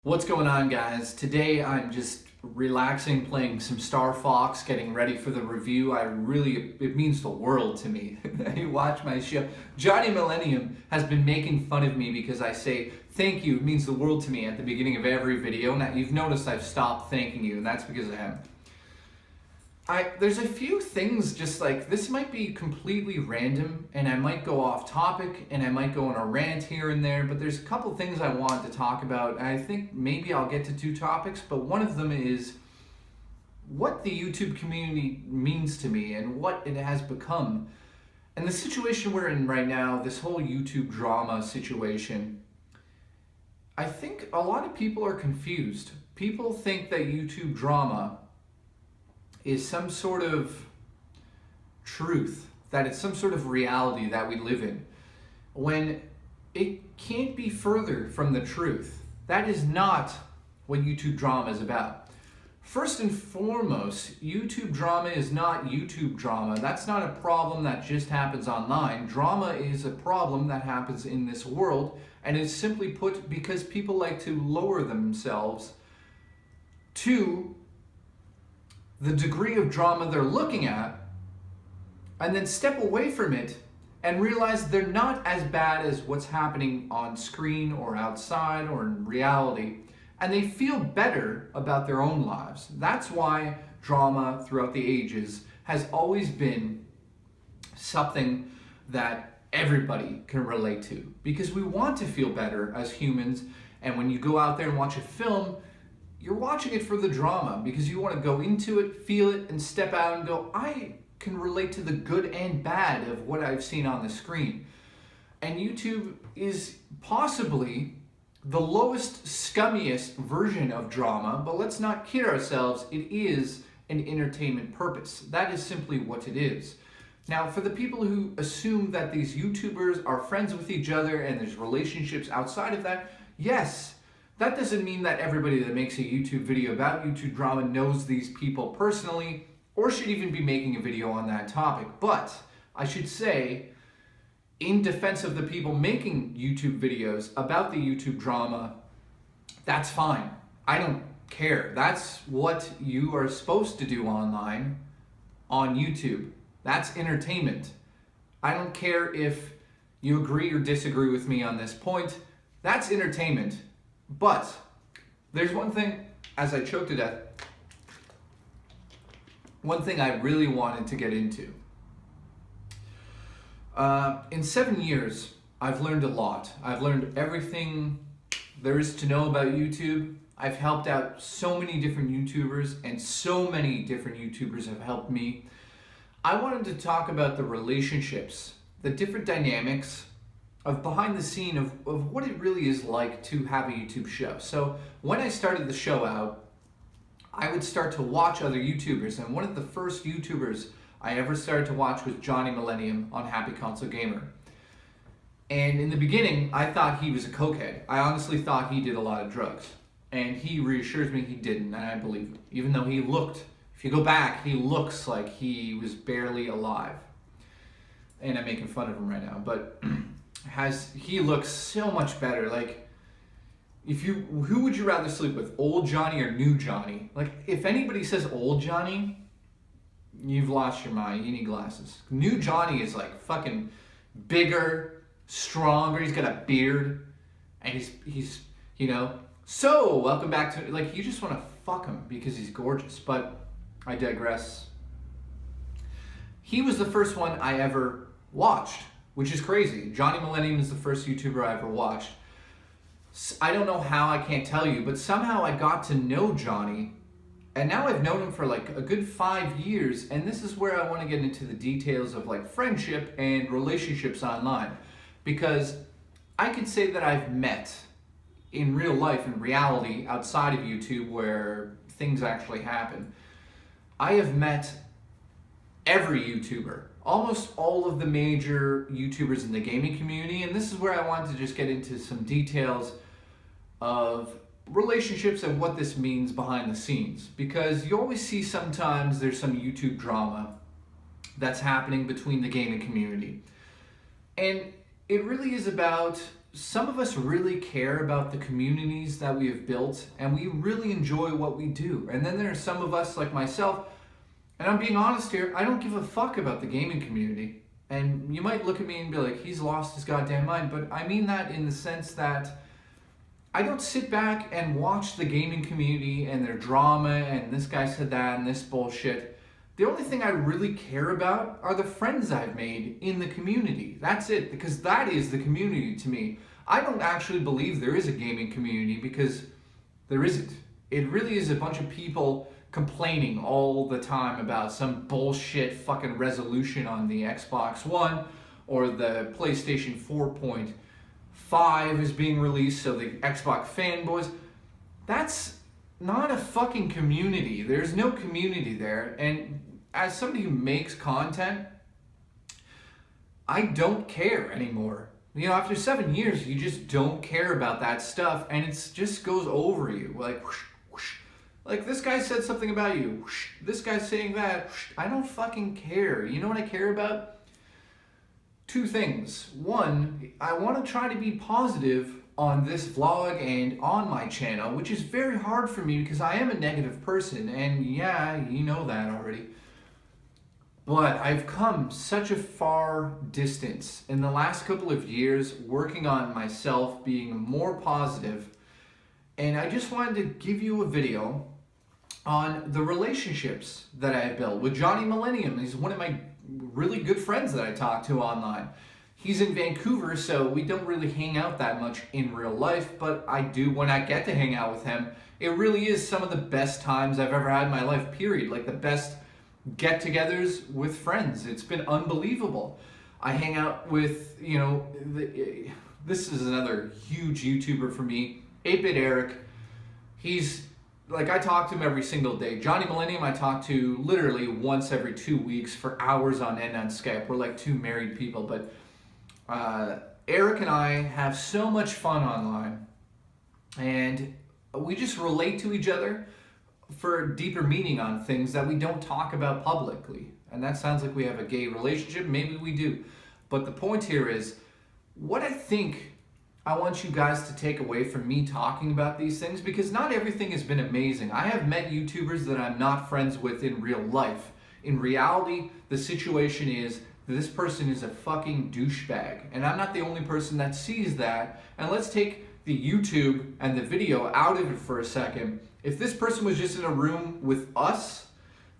What's going on, guys? Today I'm just relaxing, playing some Star Fox, getting ready for the review. It means the world to me that you watch my show. Johnny Millennium has been making fun of me because I say thank you, it means the world to me at the beginning of every video. Now you've noticed I've stopped thanking you, and that's because I haven't. There's a few things just like, this might be completely random and I might go off topic and I might go on a rant here and there, but there's a couple things I want to talk about. And I think maybe I'll get to two topics, but one of them is what the YouTube community means to me and what it has become. And the situation we're in right now, this whole YouTube drama situation, I think a lot of people are confused. People think that YouTube drama is some sort of truth, that it's some sort of reality that we live in, when it can't be further from the truth. That is not what YouTube drama is about. First and foremost, YouTube drama is not YouTube drama. That's not a problem that just happens online. Drama is a problem that happens in this world, and it's simply put because people like to lower themselves to the degree of drama they're looking at, and then step away from it and realize they're not as bad as what's happening on screen or outside or in reality, and they feel better about their own lives. That's why drama throughout the ages has always been something that everybody can relate to, because we want to feel better as humans. And when you go out there and watch a film, you're watching it for the drama, because you want to go into it, feel it, and step out and go, I can relate to the good and bad of what I've seen on the screen. And YouTube is possibly the lowest, scummiest version of drama, but let's not kid ourselves, it is an entertainment purpose. That is simply what it is. Now, for the people who assume that these YouTubers are friends with each other and there's relationships outside of that, yes, that doesn't mean that everybody that makes a YouTube video about YouTube drama knows these people personally or should even be making a video on that topic. But I should say, in defense of the people making YouTube videos about the YouTube drama, that's fine. I don't care. That's what you are supposed to do online on YouTube. That's entertainment. I don't care if you agree or disagree with me on this point. That's entertainment. But there's one thing, as I choked to death, one thing I really wanted to get into. In 7 years, I've learned a lot. I've learned everything there is to know about YouTube. I've helped out so many different YouTubers, and so many different YouTubers have helped me. I wanted to talk about the relationships, the different dynamics of behind the scene of what it really is like to have a YouTube show. So when I started the show out, I would start to watch other YouTubers, and one of the first YouTubers I ever started to watch was Johnny Millennium on Happy Console Gamer. And in the beginning, I thought he was a cokehead. I honestly thought he did a lot of drugs. And he reassures me he didn't, and I believe him. Even though he looked, if you go back, he looks like he was barely alive. And I'm making fun of him right now, but he looks so much better. Like, who would you rather sleep with, old Johnny or new Johnny? Like, if anybody says old Johnny, you've lost your mind. You need glasses. New Johnny is like fucking bigger, stronger. He's got a beard, and he's you know. So welcome back to, like, you just want to fuck him because he's gorgeous. But I digress. He was the first one I ever watched, which is crazy. Johnny Millennium is the first YouTuber I ever watched. I don't know how, I can't tell you, but somehow I got to know Johnny, and now I've known him for like a good 5 years, and this is where I want to get into the details of like friendship and relationships online, because I could say that I've met in real life, in reality, outside of YouTube where things actually happen. I have met every YouTuber, almost all of the major YouTubers in the gaming community, and this is where I wanted to just get into some details of relationships and what this means behind the scenes, because you always see sometimes there's some YouTube drama that's happening between the gaming community, and it really is about some of us really care about the communities that we have built, and we really enjoy what we do. And then there are some of us, like myself, and I'm being honest here, I don't give a fuck about the gaming community. And you might look at me and be like, he's lost his goddamn mind, but I mean that in the sense that I don't sit back and watch the gaming community and their drama and this guy said that and this bullshit. The only thing I really care about are the friends I've made in the community. That's it, because that is the community to me. I don't actually believe there is a gaming community because there isn't. It really is a bunch of people complaining all the time about some bullshit fucking resolution on the Xbox One or the PlayStation 4.5 is being released, so the Xbox fanboys. That's not a fucking community. There's no community there. And as somebody who makes content, I don't care anymore. You know, after 7 years, you just don't care about that stuff, and it just goes over you. Like, whoosh, whoosh. Like, this guy said something about you. Whoosh. This guy's saying that. Whoosh. I don't fucking care. You know what I care about? Two things. One, I want to try to be positive on this vlog and on my channel, which is very hard for me because I am a negative person, and yeah, you know that already. But I've come such a far distance in the last couple of years working on myself, being more positive, and I just wanted to give you a video on the relationships that I have built with Johnny Millennium. He's one of my really good friends that I talk to online. He's in Vancouver, so we don't really hang out that much in real life, but I do when I get to hang out with him. It really is some of the best times I've ever had in my life, period. Like the best get-togethers with friends. It's been unbelievable. I hang out with, you know, this is another huge YouTuber for me, 8-Bit Eric. He's, like, I talk to him every single day. Johnny Millennium I talk to literally once every 2 weeks for hours on end on Skype. We're like two married people, but Eric and I have so much fun online, and we just relate to each other for deeper meaning on things that we don't talk about publicly. And that sounds like we have a gay relationship. Maybe we do. But the point here is, what I think I want you guys to take away from me talking about these things, because not everything has been amazing. I have met YouTubers that I'm not friends with in real life. In reality, the situation is this person is a fucking douchebag. And I'm not the only person that sees that. And let's take the YouTube and the video out of it for a second. If this person was just in a room with us,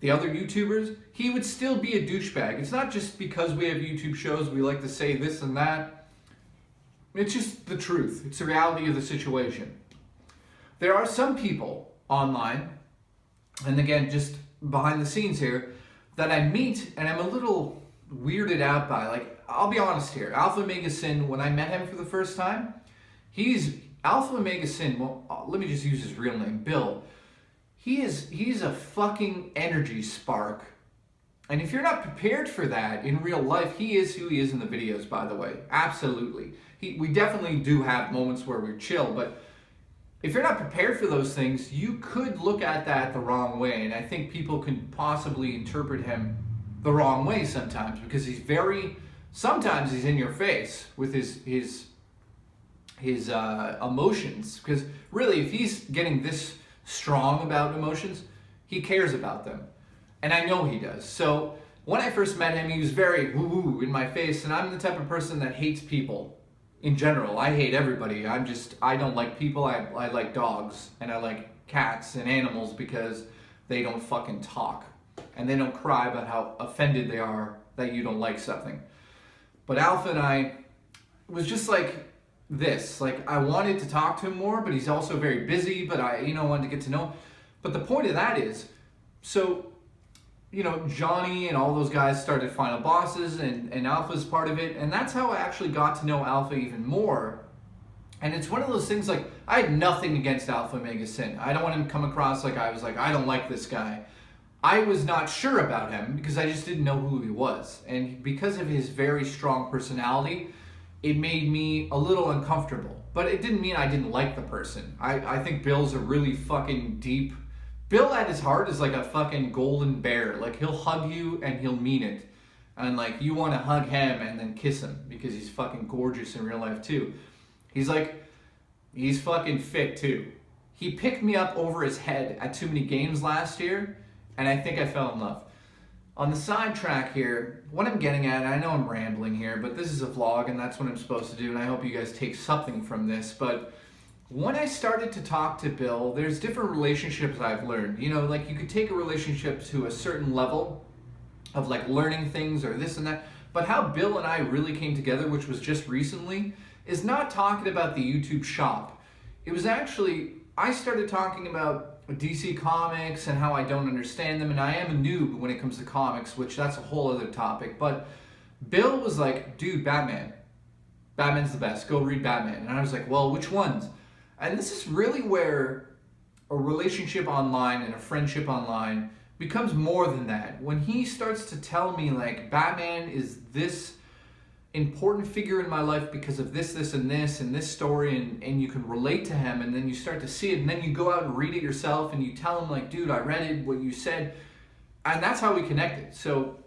the other YouTubers, he would still be a douchebag. It's not just because we have YouTube shows, we like to say this and that. It's just the truth. It's the reality of the situation. There are some people online, and again, just behind the scenes here, that I meet and I'm a little weirded out by. Like, I'll be honest here. Alpha Omega Sin, when I met him for the first time, he's Alpha Omega Sin, well, let me just use his real name, Bill. He's a fucking energy spark. And if you're not prepared for that in real life, he is who he is in the videos, by the way. Absolutely. We definitely do have moments where we're chill, but if you're not prepared for those things, you could look at that the wrong way. And I think people can possibly interpret him the wrong way sometimes, because sometimes he's in your face with his emotions. Because really, if he's getting this strong about emotions, he cares about them. And I know he does. So when I first met him, he was very woo-woo in my face, and I'm the type of person that hates people in general. I hate everybody. I don't like people. I like dogs, and I like cats and animals because they don't fucking talk. And they don't cry about how offended they are that you don't like something. But Alpha and I was just like this. Like, I wanted to talk to him more, but he's also very busy, but I wanted to get to know him. But the point of that is, so, Johnny and all those guys started Final Bosses, and Alpha's part of it, and that's how I actually got to know Alpha even more. And it's one of those things, like, I had nothing against Alpha Omega Sin. I don't want him to come across like I was like, I don't like this guy. I was not sure about him because I just didn't know who he was. And because of his very strong personality, it made me a little uncomfortable. But it didn't mean I didn't like the person. I think Bill's a really fucking deep... Bill at his heart is like a fucking golden bear. Like, he'll hug you and he'll mean it. And like, you want to hug him and then kiss him because he's fucking gorgeous in real life too. He's fucking fit too. He picked me up over his head at too many games last year, and I think I fell in love. On the sidetrack here, what I'm getting at, I know I'm rambling here, but this is a vlog and that's what I'm supposed to do, and I hope you guys take something from this. But when I started to talk to Bill, there's different relationships I've learned. You know, like you could take a relationship to a certain level of like learning things or this and that, but how Bill and I really came together, which was just recently, is not talking about the YouTube shop. It was actually, I started talking about DC Comics and how I don't understand them, and I am a noob when it comes to comics, which that's a whole other topic. But Bill was like, dude, Batman's the best, go read Batman. And I was like, well, which ones? And this is really where a relationship online and a friendship online becomes more than that. When he starts to tell me like, Batman is this important figure in my life because of this, this, and this story, and you can relate to him, and then you start to see it, and then you go out and read it yourself, and you tell him like, dude, I read it, what you said, and that's how we connected. So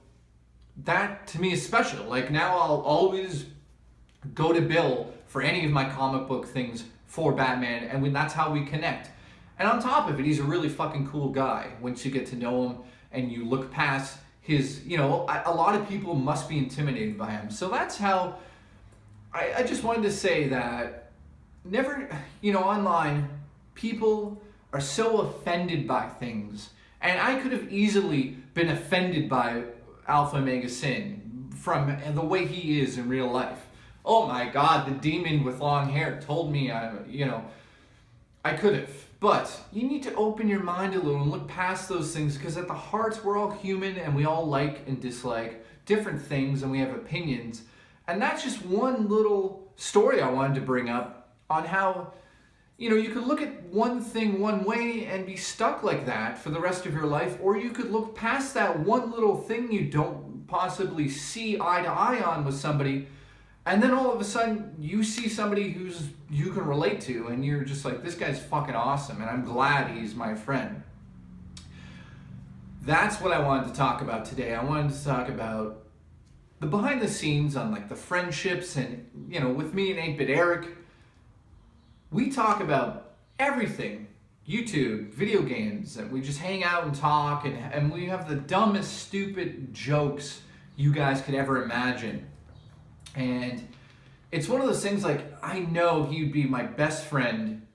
that to me is special. Like now I'll always go to Bill for any of my comic book things for Batman, and that's how we connect. And on top of it, he's a really fucking cool guy once you get to know him and you look past his, you know, a lot of people must be intimidated by him. So that's how I just wanted to say that never, you know, online, people are so offended by things. And I could have easily been offended by Alpha Omega Sin from the way he is in real life. Oh my God, the demon with long hair told me, I could have. But you need to open your mind a little and look past those things, because at the heart, we're all human and we all like and dislike different things and we have opinions. And that's just one little story I wanted to bring up on how, you know, you could look at one thing one way and be stuck like that for the rest of your life, or you could look past that one little thing you don't possibly see eye to eye on with somebody, and then all of a sudden you see somebody who's you can relate to, and you're just like, this guy's fucking awesome, and I'm glad he's my friend. That's what I wanted to talk about today. I wanted to talk about the behind the scenes on like the friendships, and you know, with me and 8-Bit Eric, we talk about everything. YouTube, video games, and we just hang out and talk, and we have the dumbest, stupid jokes you guys could ever imagine. And it's one of those things, like, I know he would be my best friend.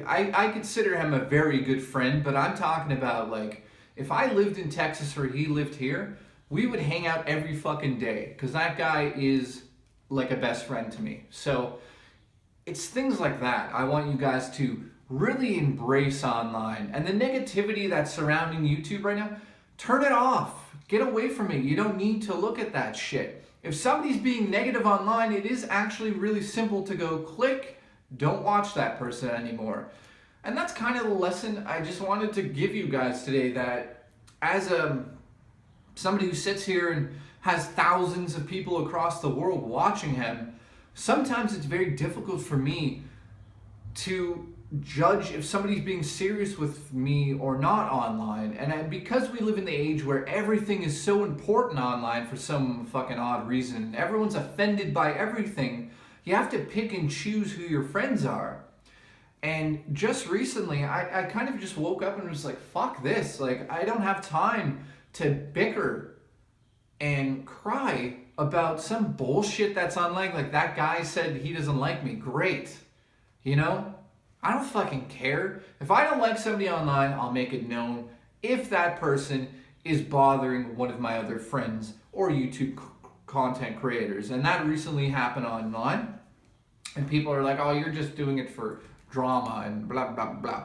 I consider him a very good friend, but I'm talking about, like, if I lived in Texas or he lived here, we would hang out every fucking day, because that guy is like a best friend to me. So it's things like that I want you guys to really embrace online. And the negativity that's surrounding YouTube right now, turn it off. Get away from it. You don't need to look at that shit. If somebody's being negative online, it is actually really simple to go click, don't watch that person anymore. And that's kind of the lesson I just wanted to give you guys today, that as somebody who sits here and has thousands of people across the world watching him, sometimes it's very difficult for me to judge if somebody's being serious with me or not online. And because we live in the age where everything is so important online for some fucking odd reason, everyone's offended by everything, you have to pick and choose who your friends are. And just recently, I kind of just woke up and was like, fuck this. Like, I don't have time to bicker and cry about some bullshit that's online. Like, that guy said he doesn't like me. Great. You know? I don't fucking care. If I don't like somebody online, I'll make it known if that person is bothering one of my other friends or YouTube content creators. And that recently happened online. And people are like, oh, you're just doing it for drama and blah, blah, blah.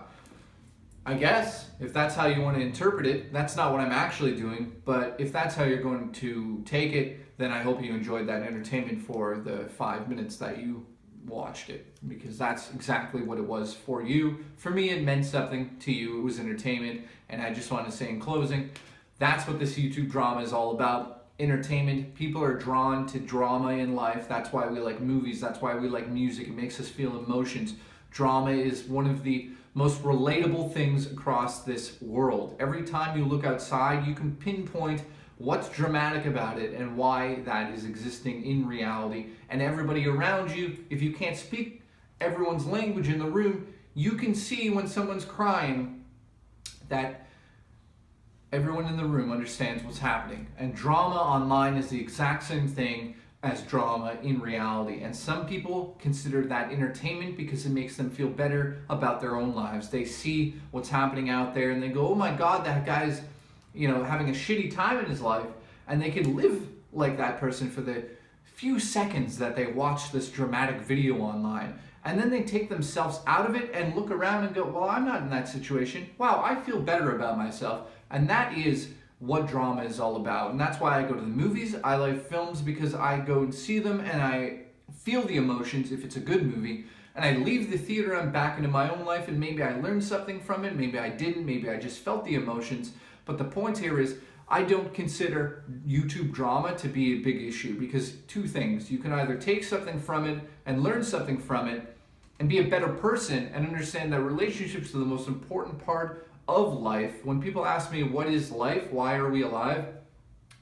I guess, if that's how you want to interpret it, that's not what I'm actually doing. But if that's how you're going to take it, then I hope you enjoyed that entertainment for the 5 minutes that you watched it, because that's exactly what it was for you. For me, it meant something. To you, it was entertainment. And I just want to say in closing, that's what this YouTube drama is all about. Entertainment. People are drawn to drama in life. That's why we like movies. That's why we like music. It makes us feel emotions. Drama is one of the most relatable things across this world. Every time you look outside, you can pinpoint what's dramatic about it and why that is existing in reality. And everybody around you, if you can't speak everyone's language in the room, you can see when someone's crying that everyone in the room understands what's happening. And drama online is the exact same thing as drama in reality. And some people consider that entertainment because it makes them feel better about their own lives. They see what's happening out there and they go, oh my God, that guy's, having a shitty time in his life. And they can live like that person for the few seconds that they watch this dramatic video online. And then they take themselves out of it and look around and go, well, I'm not in that situation. Wow, I feel better about myself. And that is what drama is all about. And that's why I go to the movies. I like films because I go and see them and I feel the emotions if it's a good movie. And I leave the theater, I'm back into my own life, and maybe I learned something from it, maybe I didn't, maybe I just felt the emotions. But the point here is, I don't consider YouTube drama to be a big issue because two things. You can either take something from it and learn something from it and be a better person and understand that relationships are the most important part of life. When people ask me, what is life? Why are we alive?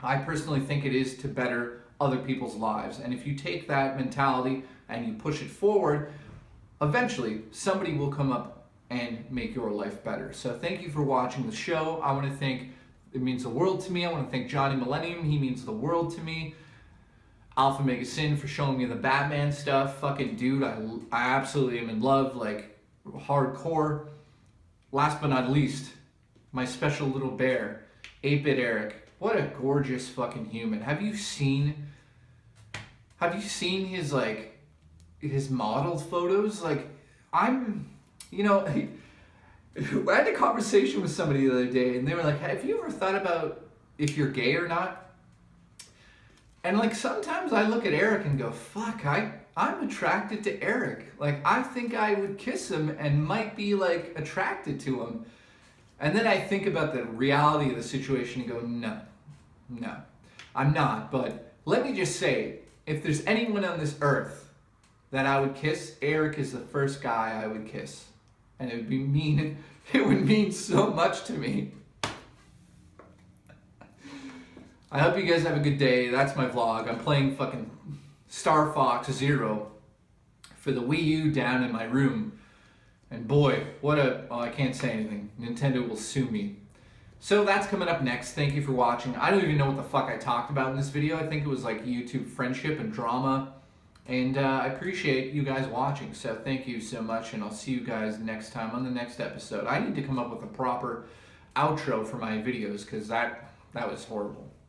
I personally think it is to better other people's lives. And if you take that mentality and you push it forward, eventually somebody will come up and make your life better. So thank you for watching the show. I want to thank, it means the world to me. I want to thank Johnny Millennium. He means the world to me. Alpha Mega Sin for showing me the Batman stuff. Fucking dude, I absolutely am in love, like hardcore. Last but not least, my special little bear, 8-Bit Eric. What a gorgeous fucking human. Have you seen his his model photos? Like, I had a conversation with somebody the other day and they were like, have you ever thought about if you're gay or not? And like sometimes I look at Eric and go, fuck, I'm attracted to Eric. Like, I think I would kiss him and might be like attracted to him. And then I think about the reality of the situation and go, no, I'm not. But let me just say, if there's anyone on this earth that I would kiss, Eric is the first guy I would kiss. And it would mean so much to me. I hope you guys have a good day. That's my vlog. I'm playing fucking Star Fox Zero for the Wii U down in my room. And boy, I can't say anything. Nintendo will sue me. So that's coming up next. Thank you for watching. I don't even know what the fuck I talked about in this video. I think it was like YouTube friendship and drama. And I appreciate you guys watching. So thank you so much. And I'll see you guys next time on the next episode. I need to come up with a proper outro for my videos because that was horrible.